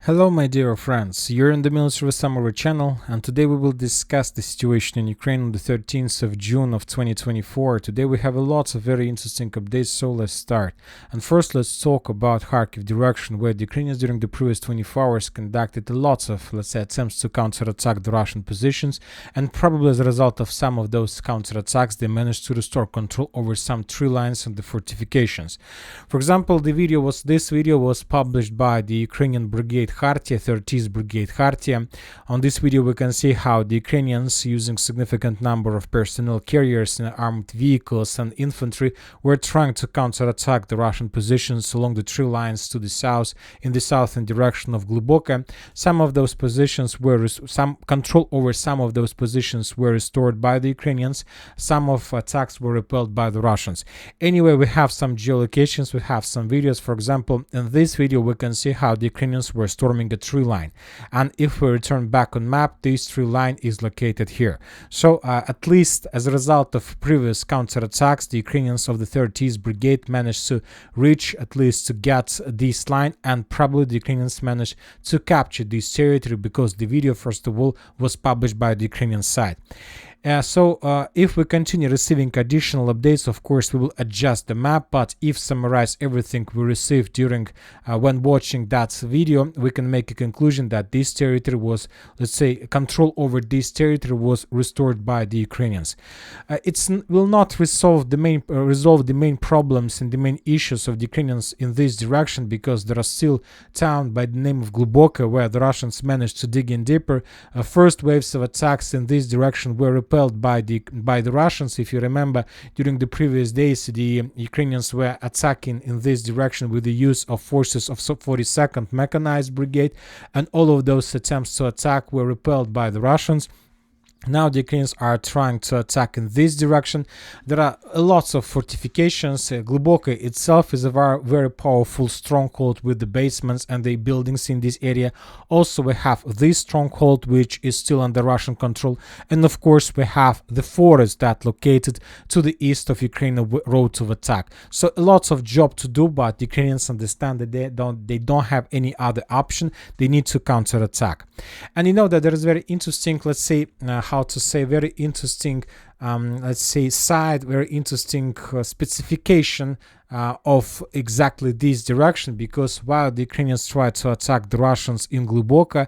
Hello my dear friends, you're in the Military Summary channel, and today we will discuss the situation in Ukraine on the 13th of June of 2024. Today we have a lot of very interesting updates, so let's start. And first let's talk about Kharkiv direction, where the Ukrainians during the previous 24 hours conducted a lot of, let's say, attempts to counterattack the Russian positions, and probably as a result of some of those counterattacks they managed to restore control over some tree lines and the fortifications. For example, this video was published by the Ukrainian Brigade Khartia, 30th Brigade Khartia. On this video we can see how the Ukrainians, using significant number of personnel carriers and armed vehicles and infantry, were trying to counterattack the Russian positions along the tree lines to the south, in the southern direction of Hlyboke. Some of those positions were, some control over some of those positions were restored by the Ukrainians. Some of attacks were repelled by the Russians. Anyway, we have some geolocations, we have some videos. For example, in this video we can see how the Ukrainians were storming a tree line, and if we return back on map, this tree line is located here. So at least as a result of previous counterattacks, the Ukrainians of the 30th Brigade managed to reach, at least to get this line, and probably the Ukrainians managed to capture this territory because the video, first of all, was published by the Ukrainian side. If we continue receiving additional updates, of course we will adjust the map, but if summarize everything we received during when watching that video, we can make a conclusion that this territory was, let's say, control over this territory was restored by the Ukrainians. It will not resolve the main problems and the main issues of the Ukrainians in this direction, because there are still towns by the name of Hlyboke where the Russians managed to dig in deeper. First waves of attacks in this direction were repelled by the Russians. If you remember, during the previous days the Ukrainians were attacking in this direction with the use of forces of 42nd Mechanized Brigade, and all of those attempts to attack were repelled by the Russians. Now the Ukrainians are trying to attack in this direction. There are lots of fortifications. Hlyboke itself is a very powerful stronghold with the basements and the buildings in this area. Also we have this stronghold which is still under Russian control, and of course we have the forest that located to the east of Ukrainian road of attack. So lots of job to do, but the Ukrainians understand that they don't have any other option. They need to counterattack. And you know that there is very interesting, let's say, very interesting, very interesting specification of exactly this direction, because while the Ukrainians tried to attack the Russians in Hlyboke,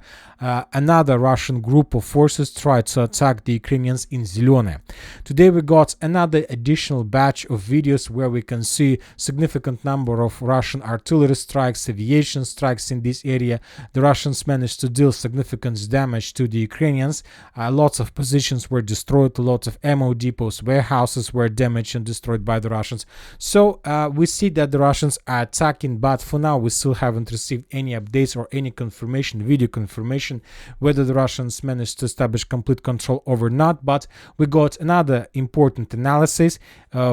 another Russian group of forces tried to attack the Ukrainians in Zelene. Today we got another additional batch of videos where we can see significant number of Russian artillery strikes, aviation strikes in this area. The Russians managed to deal significant damage to the Ukrainians. Lots of positions were destroyed, a lot of ammo depots, warehouses were damaged and destroyed by the Russians. So we see that the Russians are attacking, but for now we still haven't received any updates or any confirmation, video confirmation, whether the Russians managed to establish complete control or not. But we got another important analysis.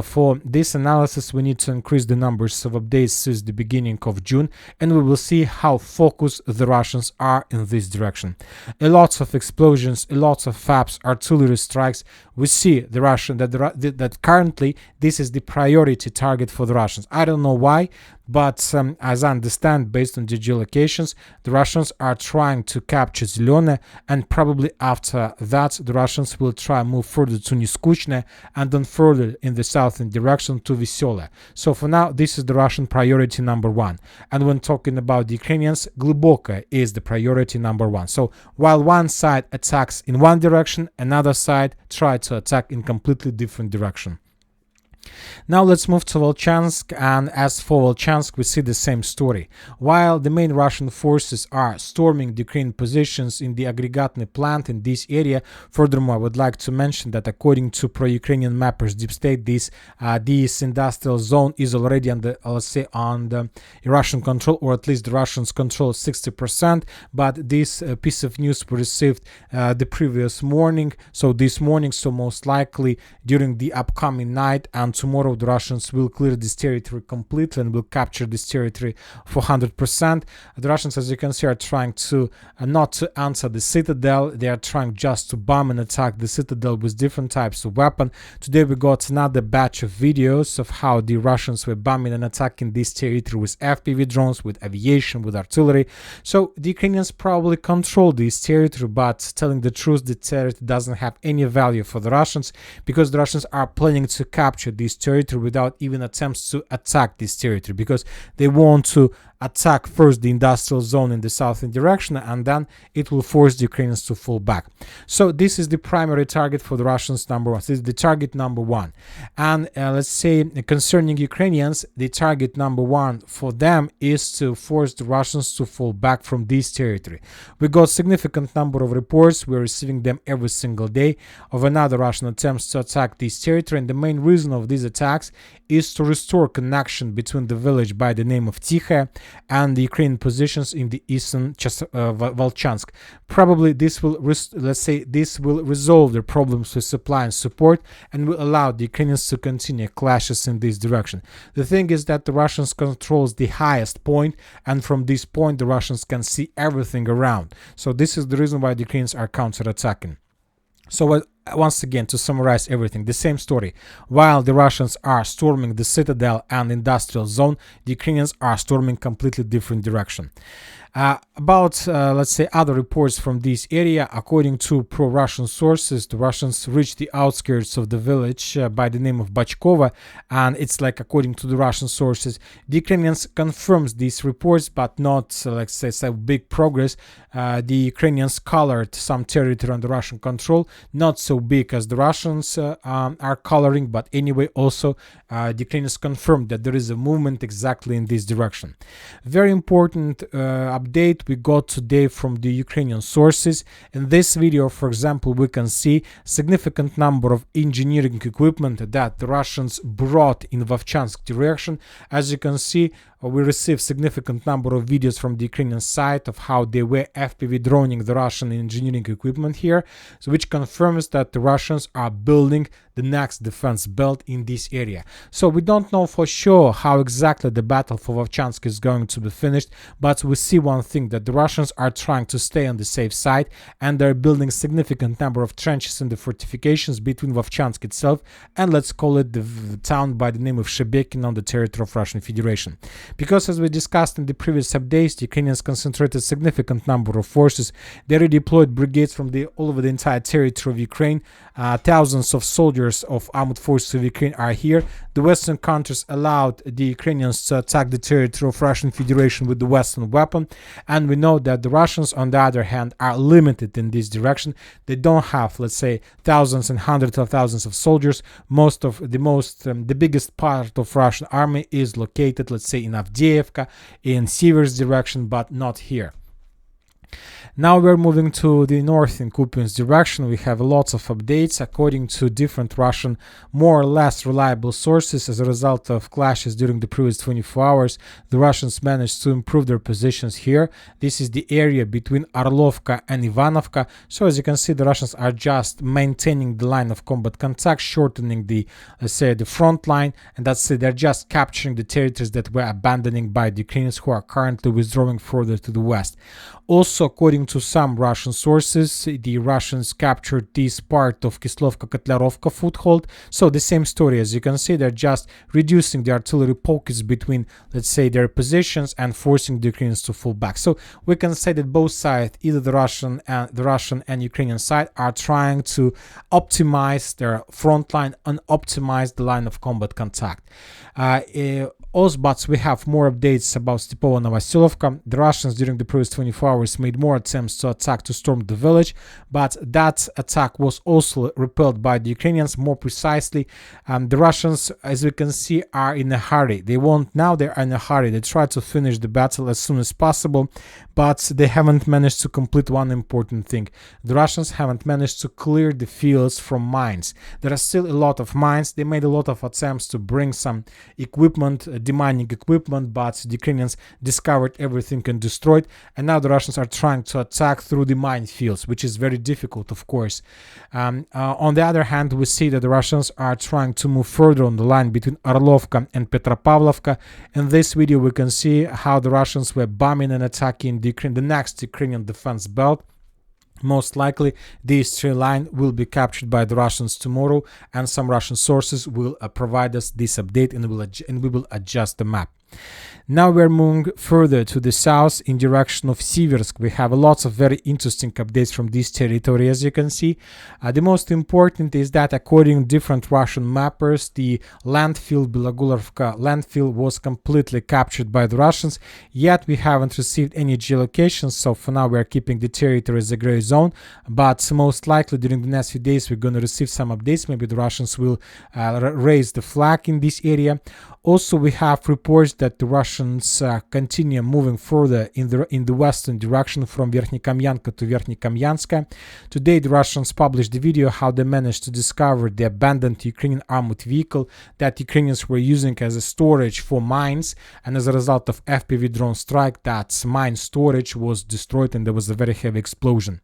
For this analysis we need to increase the numbers of updates since the beginning of June, and we will see how focused the Russians are in this direction. A lot of explosions, a lot of FABs, artillery strikes. We see the Russian that currently this is the priority target for the Russians. I don't know why, but as I understand, based on the geolocations, the Russians are trying to capture Zelene, and probably after that the Russians will try move further to Niskuchne and then further in the southern direction to Vysole. So for now this is the Russian priority number one. And when talking about the Ukrainians, Hlyboke is the priority number one. So while one side attacks in one direction, another side tries to attack in completely different direction. Now let's move to Vovchansk, and as for Vovchansk we see the same story. While the main Russian forces are storming the Ukrainian positions in the aggregatny plant in this area, furthermore I would like to mention that according to pro-Ukrainian mappers Deep State, this industrial zone is already under, let's say, on the Russian control, or at least the Russians control 60%, but this piece of news we received the previous morning, so this morning, so most likely during the upcoming night and tomorrow the Russians will clear this territory completely and will capture this territory for 100%. The Russians, as you can see, are trying to not to answer the citadel. They are trying just to bomb and attack the citadel with different types of weapon. Today we got another batch of videos of how the Russians were bombing and attacking this territory with FPV drones, with aviation, with artillery. So the Ukrainians probably control this territory, but telling the truth, the territory doesn't have any value for the Russians, because the Russians are planning to capture this territory without even attempts to attack this territory, because they want to attack first the industrial zone in the southern direction, and then it will force the Ukrainians to fall back. So this is the primary target for the Russians, number one. This is the target number one. And let's say concerning Ukrainians, the target number one for them is to force the Russians to fall back from this territory. We got significant number of reports, we're receiving them every single day, of another Russian attempts to attack this territory, and the main reason of these attacks is to restore connection between the village by the name of Tikha and the Ukrainian positions in the eastern Vovchansk. Probably this will, this will resolve the problems with supply and support, and will allow the Ukrainians to continue clashes in this direction. The thing is that the Russians controls the highest point, and from this point the Russians can see everything around. So this is the reason why the Ukrainians are counterattacking. So once again, to summarize everything, the same story. While the Russians are storming the citadel and industrial zone, the Ukrainians are storming completely different direction. About let's say other reports from this area, according to pro-Russian sources, the Russians reached the outskirts of the village by the name of Bachkova, and it's like, according to the Russian sources, the Ukrainians confirms these reports, but not let's say big progress. The Ukrainians colored some territory under Russian control, not so big as the Russians are coloring, but anyway, also the Ukrainians confirmed that there is a movement exactly in this direction. Very important update we got today from the Ukrainian sources. In this video, for example, we can see significant number of engineering equipment that the Russians brought in Vovchansk direction. As you can see, we received significant number of videos from the Ukrainian side of how they were FPV droning the Russian engineering equipment here, so which confirms that the Russians are building the next defense belt in this area. So we don't know for sure how exactly the battle for Vovchansk is going to be finished, but we see one thing, that the Russians are trying to stay on the safe side, and they're building significant number of trenches in the fortifications between Vovchansk itself and, let's call it, the town by the name of Shebekin on the territory of Russian Federation. Because, as we discussed in the previous updates, the Ukrainians concentrated significant number of forces. They redeployed brigades from all over the entire territory of Ukraine. Thousands of soldiers of armed forces of Ukraine are here. The Western countries allowed the Ukrainians to attack the territory of Russian Federation with the Western weapon, and we know that the Russians, on the other hand, are limited in this direction. They don't have, let's say, thousands and hundreds of thousands of soldiers. The biggest part of Russian army is located, let's say, in Avdiivka, in Siversk direction, but not here. Now we're moving to the north in Kupiansk direction. We have lots of updates according to different Russian, more or less reliable sources. As a result of clashes during the previous 24 hours, the Russians managed to improve their positions here. This is the area between Orlovka and Ivanovka. So as you can see, the Russians are just maintaining the line of combat contact, shortening the, let's say, the front line, and that's it. They're just capturing the territories that were abandoning by the Ukrainians, who are currently withdrawing further to the west. Also, according to some Russian sources, the Russians captured this part of Kislovka-Kotlarovka foothold. So the same story, as you can see, they're just reducing the artillery pockets between, let's say, their positions and forcing the Ukrainians to fall back. So we can say that both sides, either the Russian and Ukrainian side, are trying to optimize their front line and optimize the line of combat contact. But we have more updates about Stepova and Novopokrovske. The Russians during the previous 24 hours made more attempts to storm the village, but that attack was also repelled by the Ukrainians. More precisely, the Russians, as we can see, are in a hurry. They're in a hurry. They try to finish the battle as soon as possible, but they haven't managed to complete one important thing. The Russians haven't managed to clear the fields from mines. There are still a lot of mines. They made a lot of attempts to bring some equipment demining equipment, but the Ukrainians discovered everything and destroyed, and now the Russians are trying to attack through the minefields, which is very difficult, of course. On the other hand, we see that the Russians are trying to move further on the line between Orlovka and Petropavlovka. In this video, we can see how the Russians were bombing and attacking the next Ukrainian defense belt. Most likely, this tree line will be captured by the Russians tomorrow, and some Russian sources will provide us this update, and we will adjust the map. Now we're moving further to the south in direction of Siversk. We have lots of very interesting updates from this territory, as you can see. The most important is that according to different Russian mappers, the landfill, Belogulovka landfill, was completely captured by the Russians, yet we haven't received any geolocations, so for now we're keeping the territory as a gray zone, but most likely during the next few days we're going to receive some updates. Maybe the Russians will raise the flag in this area. Also, we have reports that the Russians continue moving further in the western direction from Verkhnyakamyanka to Verkhnyakamyanska. Today, the Russians published the video how they managed to discover the abandoned Ukrainian armored vehicle that Ukrainians were using as a storage for mines, and as a result of FPV drone strike, that mine storage was destroyed and there was a very heavy explosion.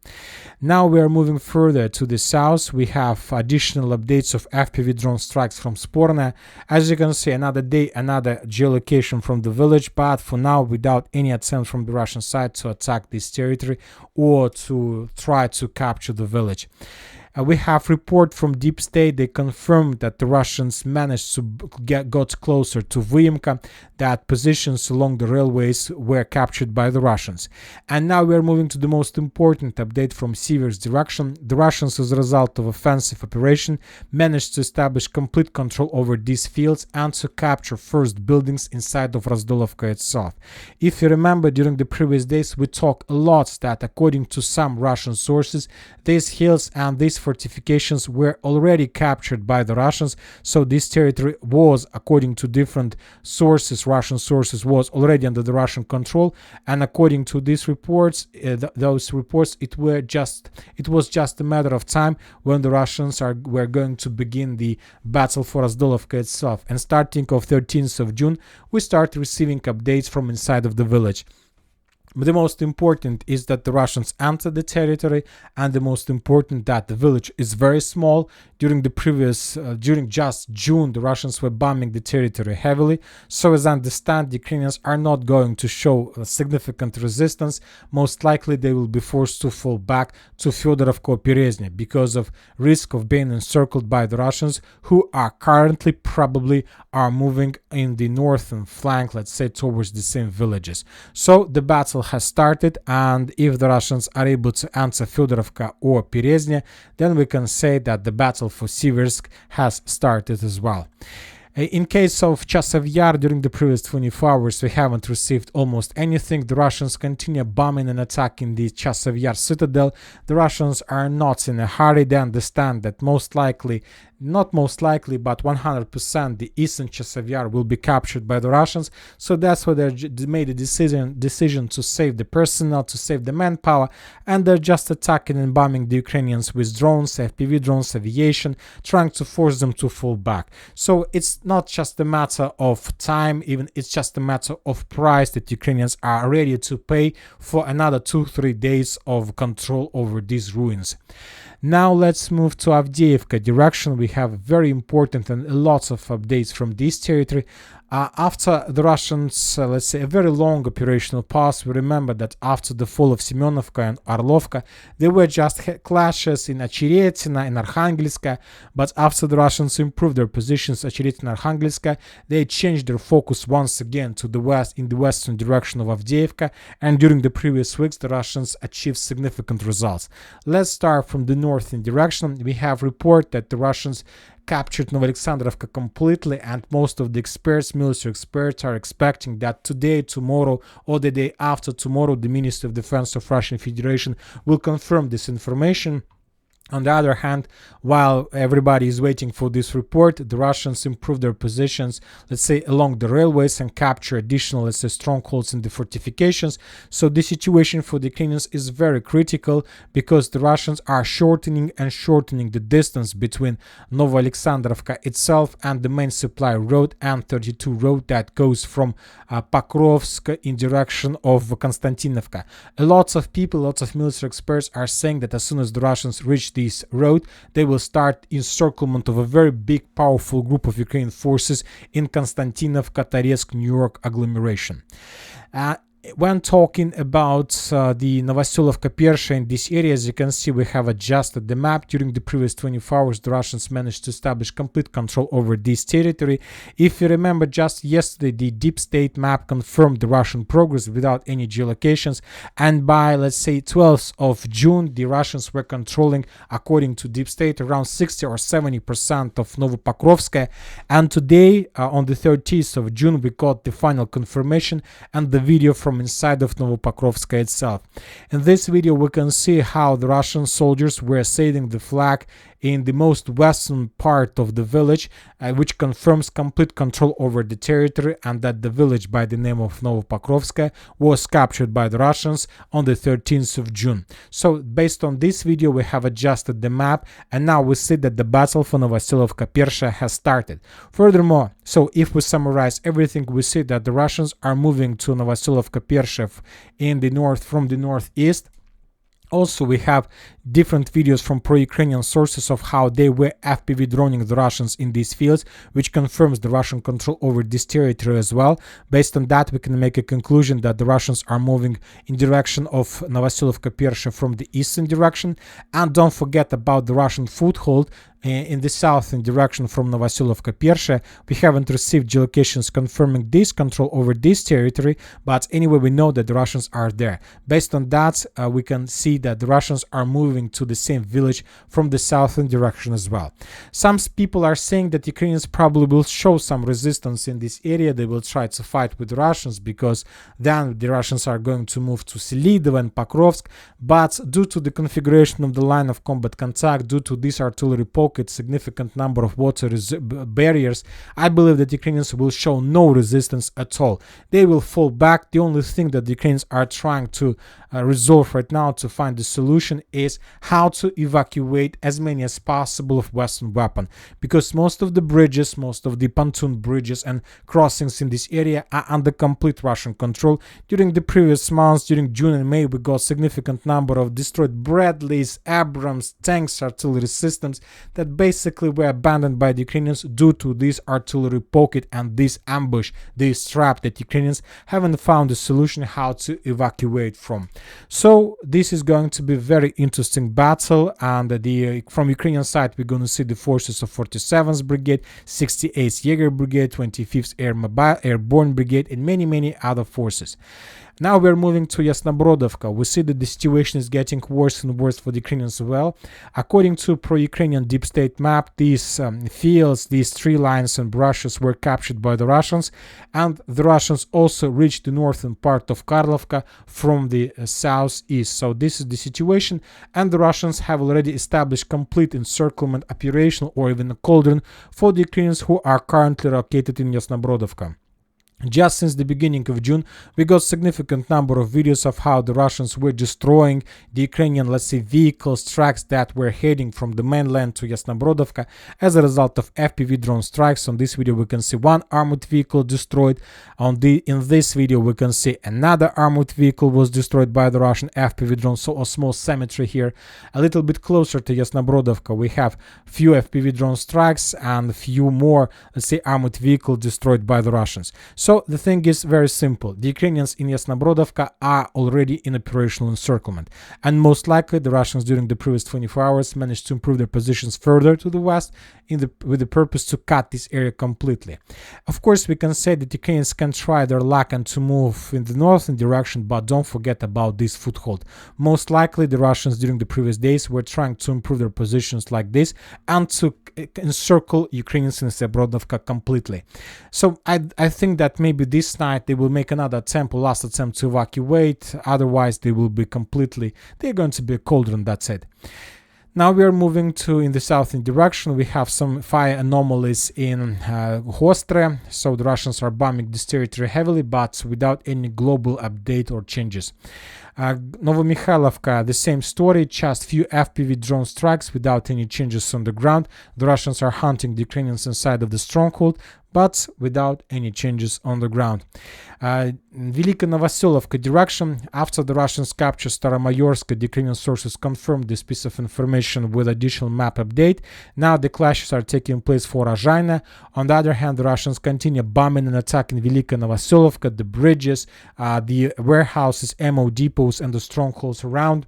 Now we are moving further to the south. We have additional updates of FPV drone strikes from Sporna. As you can see, another day, another geolocation from the village, but for now without any attempt from the Russian side to attack this territory or to try to capture the village. We have report from Deep State. They confirmed that the Russians managed to got closer to Vyimka, that positions along the railways were captured by the Russians. And now we are moving to the most important update from Siversk direction. The Russians, as a result of offensive operation, managed to establish complete control over these fields and to capture first buildings inside of Razdolivka itself. If you remember, during the previous days we talked a lot that according to some Russian sources, these hills and these fortifications were already captured by the Russians, so this territory was, according to different sources, Russian sources, was already under the Russian control, and according to these reports, those reports, it was just a matter of time when the Russians were going to begin the battle for Razdolivka itself. And starting of 13th of June, we start receiving updates from inside of the village. But the most important is that the Russians entered the territory, and the most important that the village is very small. During just June, the Russians were bombing the territory heavily. So as I understand, the Ukrainians are not going to show significant resistance. Most likely they will be forced to fall back to Fyodorovka Perezhny because of risk of being encircled by the Russians, who are currently probably are moving in the northern flank, let's say towards the same villages. So the battle has started, and if the Russians are able to answer Fyodorovka or Perezhny, then we can say that the battle for Siversk has started as well. In case of Chasiv Yar, during the previous 24 hours, we haven't received almost anything. The Russians continue bombing and attacking the Chasiv Yar citadel. The Russians are not in a hurry. They understand that not most likely, but 100% the eastern Chasiv Yar will be captured by the Russians. So that's why they made a decision to save the personnel, to save the manpower, and they're just attacking and bombing the Ukrainians with drones, FPV drones, aviation, trying to force them to fall back. So it's not just a matter of time, even it's just a matter of price that Ukrainians are ready to pay for another 2-3 days of control over these ruins. Now let's move to Avdiivka direction. We have very important and lots of updates from this territory. After the Russians, let's say, a very long operational pause, we remember that after the fall of Semyonovka and Orlovka, there were just clashes in Ocheretina and Arkhangelska, but after the Russians improved their positions, Ocheretina and Arkhangelska, they changed their focus once again to the west, in the western direction of Avdiivka, and during the previous weeks, the Russians achieved significant results. Let's start from the northern direction. We have report that the Russians captured Novoalexandrovka completely, and most of the military experts are expecting that today, tomorrow, or the day after tomorrow, the Ministry of Defense of Russian Federation will confirm this information. On the other hand, while everybody is waiting for this report, the Russians improve their positions, let's say, along the railways and capture additional, let's say, strongholds in the fortifications. So the situation for the Ukrainians is very critical because the Russians are shortening the distance between Novoalexandrovka itself and the main supply road, N32 road that goes from Pokrovsk in direction of Konstantinovka. Lots of people, lots of military experts are saying that as soon as the Russians reach this road, they will start encirclement of a very big, powerful group of Ukrainian forces in Konstantinovka, Toretsk, New York agglomeration. When talking about the Novopokrovske in this area, as you can see, we have adjusted the map. During the previous 24 hours, the Russians managed to establish complete control over this territory. If you remember, just yesterday, the deep state map confirmed the Russian progress without any geolocations. And by, let's say, 12th of June, the Russians were controlling, according to deep state, around 60 or 70% of Novopokrovske. And today, on the 30th of June, we got the final confirmation and the video from inside of Novopokrovske itself. In this video, we can see how the Russian soldiers were sailing the flag in the most western part of the village, which confirms complete control over the territory, and that the village by the name of Novopokrovske was captured by the Russians on the 13th of June. So based on this video, we have adjusted the map, and now we see that the battle for Novopokrovske Persha has started. Furthermore, so if we summarize everything, we see that the Russians are moving to Novopokrovske Persha in the north from the northeast. Also, we have different videos from pro-Ukrainian sources of how they were FPV droning the Russians in these fields, which confirms the Russian control over this territory as well. Based on that, we can make a conclusion that the Russians are moving in direction of Novopokrovske Persha from the eastern direction. And don't forget about the Russian foothold in the southern direction from Novopokrovske Persha. We haven't received geolocations confirming this control over this territory, but anyway, we know that the Russians are there. Based on that, we can see that the Russians are moving to the same village from the southern direction as well. Some people are saying that Ukrainians probably will show some resistance in this area. They will try to fight with the Russians because then the Russians are going to move to Selidovo and Pokrovsk. But due to the configuration of the line of combat contact, due to this artillery pocket, significant number of water barriers, I believe that Ukrainians will show no resistance at all. They will fall back. The only thing that the Ukrainians are trying to resolve right now to find the solution is how to evacuate as many as possible of Western weapon, because most of the bridges, most of the pontoon bridges and crossings in this area are under complete Russian control. During the previous months, during June and May, we got significant number of destroyed Bradleys, Abrams, tanks, artillery systems that basically were abandoned by the Ukrainians due to this artillery pocket and this ambush, this trap that Ukrainians haven't found a solution how to evacuate from. So this is going to be a very interesting battle, and from Ukrainian side we're going to see the forces of 47th Brigade, 68th Jaeger Brigade, 25th Airborne Brigade, and many other forces. Now we're moving to YASNA-BROVKA. We see that the situation is getting worse and worse for the Ukrainians as well. According to pro-Ukrainian deep state map, these fields, these tree lines and brushes were captured by the Russians, and the Russians also reached the northern part of Karlovka from the southeast. So this is the situation, and the Russians have already established complete encirclement operation, or even a cauldron, for the Ukrainians who are currently located in YASNA-BROVKA. Just since the beginning of June, we got significant number of videos of how the Russians were destroying the Ukrainian, let's say, vehicles, trucks that were heading from the mainland to YASNA-BROVKA as a result of FPV drone strikes. On this video, we can see one armored vehicle destroyed. In this video, we can see another armored vehicle was destroyed by the Russian FPV drone. So a small cemetery here. A little bit closer to YASNA-BROVKA, we have few FPV drone strikes and few more, let's say, armored vehicles destroyed by the Russians. So the thing is very simple. The Ukrainians in YASNA-BROVKA are already in operational encirclement, and most likely the Russians during the previous 24 hours managed to improve their positions further to the west with the purpose to cut this area completely. Of course, we can say that the Ukrainians can try their luck and to move in the northern direction, but don't forget about this foothold. Most likely the Russians during the previous days were trying to improve their positions like this and to encircle Ukrainians in YASNA-BROVKA completely. So I think that maybe this night they will make another attempt, or last attempt, to evacuate. Otherwise they will be they're going to be a cauldron, that's it. Now we are moving to in the southern direction. We have some fire anomalies in Hostre, so the Russians are bombing this territory heavily, but without any global update or changes. Novopokrovske, the same story, just few FPV drone strikes without any changes on the ground. The Russians are hunting the Ukrainians inside of the stronghold, but without any changes on the ground. Велика Novoselivka direction. After the Russians capture Staromayorsk, the Ukrainian sources confirmed this piece of information with additional map update. Now the clashes are taking place for Azhina. On the other hand, the Russians continue bombing and attacking Velika Novoselivka, the bridges, the warehouses, ammo depots, and the strongholds around.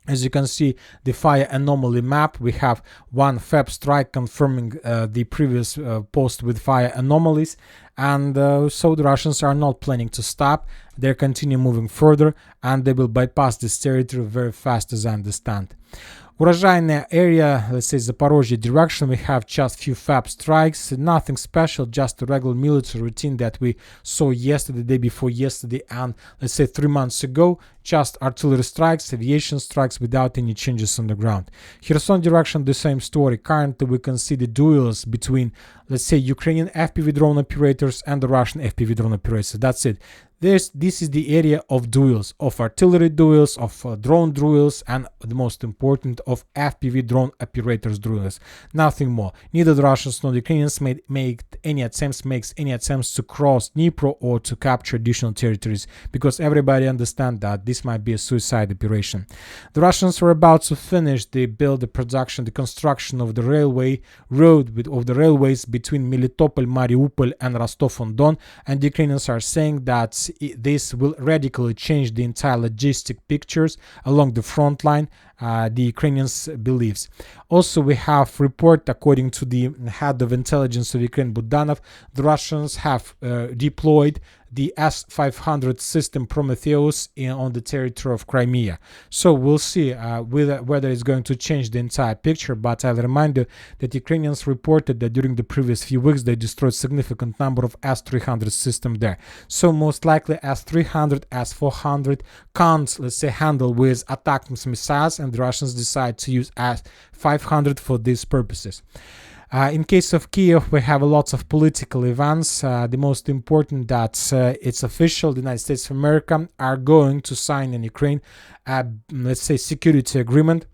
As you can see, the fire anomaly map, we have one FEB strike confirming the previous post with fire anomalies. And so the Russians are not planning to stop. They continue moving further, and they will bypass this territory very fast, as I understand. Urozhaine area, let's say Zaporozhye direction, we have just few FAB strikes, nothing special, just a regular military routine that we saw yesterday, the day before yesterday, and let's say 3 months ago. Just artillery strikes, aviation strikes without any changes on the ground. Kherson direction, the same story. Currently we can see the duels between, let's say, Ukrainian FPV drone operators and the Russian FPV drone operators. That's it. This is the area of duels, of artillery duels, of drone duels, and the most important, of FPV drone operators duels. Nothing more. Neither the Russians nor the Ukrainians makes any attempts to cross Dnipro or to capture additional territories, because everybody understands that this might be a suicide operation. The Russians were about to finish the construction of the railways between Melitopol, Mariupol, and Rostov-on-Don, and the Ukrainians are saying that this will radically change the entire logistic pictures along the front line, the Ukrainians believes. Also, we have report, according to the head of intelligence of Ukraine, Budanov, the Russians have deployed the S-500 system Prometheus on the territory of Crimea. So we'll see whether it's going to change the entire picture, but I'll remind you that Ukrainians reported that during the previous few weeks they destroyed significant number of S-300 system there. So most likely S-300, S-400 can't, let's say, handle with attack missiles, and the Russians decide to use S-500 for these purposes. In case of Kiev, we have lots of political events. The most important that it's official, the United States of America are going to sign in Ukraine, let's say, security agreement.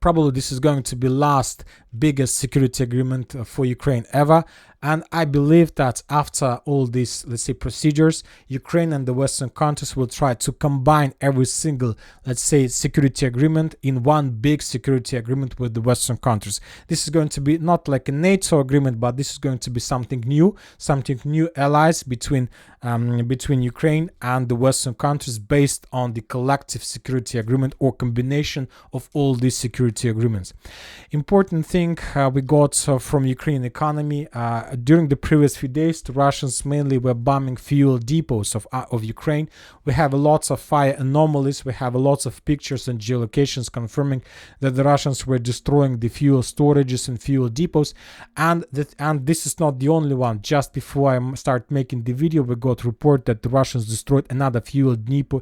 Probably this is going to be last biggest security agreement for Ukraine ever. And I believe that after all these, let's say, procedures, Ukraine and the Western countries will try to combine every single, let's say, security agreement in one big security agreement with the Western countries. This is going to be not like a NATO agreement, but this is going to be something new allies between Ukraine and the Western countries based on the collective security agreement or combination of all these security agreements. Important thing we got from Ukrainian economy. During the previous few days, the Russians mainly were bombing fuel depots of Ukraine. We have lots of fire anomalies. We have lots of pictures and geolocations confirming that the Russians were destroying the fuel storages and fuel depots. And this is not the only one. Just before I start making the video, we got report that the Russians destroyed another fuel depot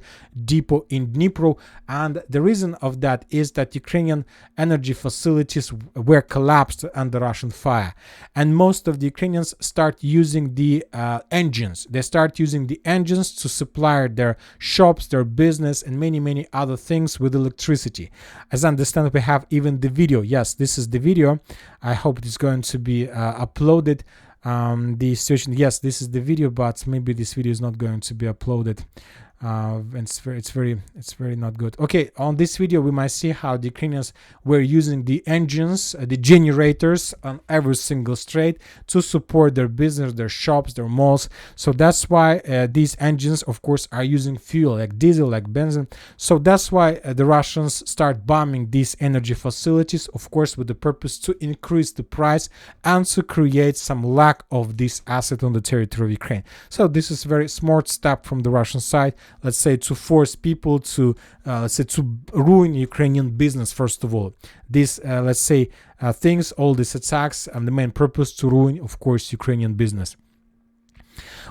in Dnipro. And the reason of that is that Ukrainian energy facilities were collapsed under Russian fire. And most of the Ukrainians start using the engines. They start using the engines to supply their shops, their business, and many other things with electricity. As I understand, we have even the video. Yes, this is the video. I hope it's going to be uploaded. The situation, yes, this is the video, but maybe this video is not going to be uploaded. It's very not good. Okay, on this video we might see how the Ukrainians were using the engines, the generators on every single street to support their business, their shops, their malls. So that's why these engines, of course, are using fuel like diesel, like benzene. So that's why the Russians start bombing these energy facilities, of course, with the purpose to increase the price and to create some lack of this asset on the territory of Ukraine. So this is a very smart step from the Russian side. Let's say to force people to to ruin Ukrainian business. First of all, these things, all these attacks, and the main purpose to ruin, of course, Ukrainian business.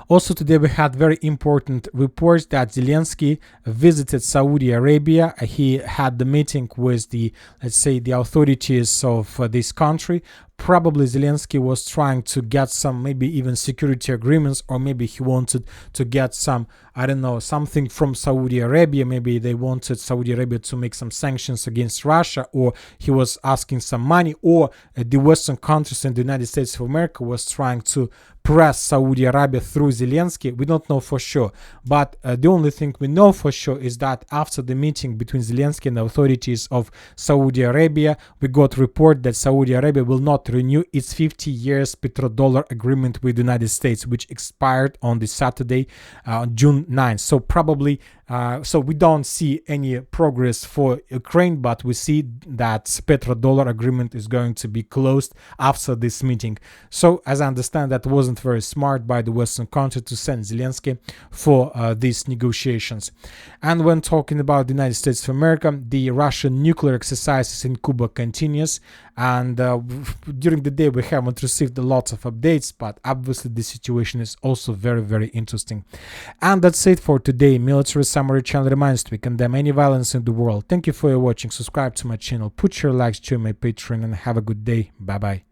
Also today we had very important reports that Zelensky visited Saudi Arabia. He had the meeting with the, let's say, the authorities of this country. Probably Zelensky was trying to get some, maybe even security agreements, or maybe he wanted to get some, I don't know, something from Saudi Arabia. Maybe they wanted Saudi Arabia to make some sanctions against Russia, or he was asking some money, or the Western countries and the United States of America was trying to press Saudi Arabia through Zelensky. We don't know for sure, but the only thing we know for sure is that after the meeting between Zelensky and the authorities of Saudi Arabia, we got report that Saudi Arabia will not renew its 50 years PetroDollar agreement with the United States, which expired on the Saturday, June 9th. So probably, so we don't see any progress for Ukraine, but we see that PetroDollar agreement is going to be closed after this meeting. So as I understand, that wasn't very smart by the Western country to send Zelensky for these negotiations. And when talking about the United States of America, the Russian nuclear exercises in Cuba continues, and during the day we haven't received a lot of updates, but obviously the situation is also very, very interesting. And that's it for today. Military Summary channel reminds to condemn any violence in the world. Thank you for your watching. Subscribe to my channel, put your likes, join my Patreon, and have a good day. Bye bye.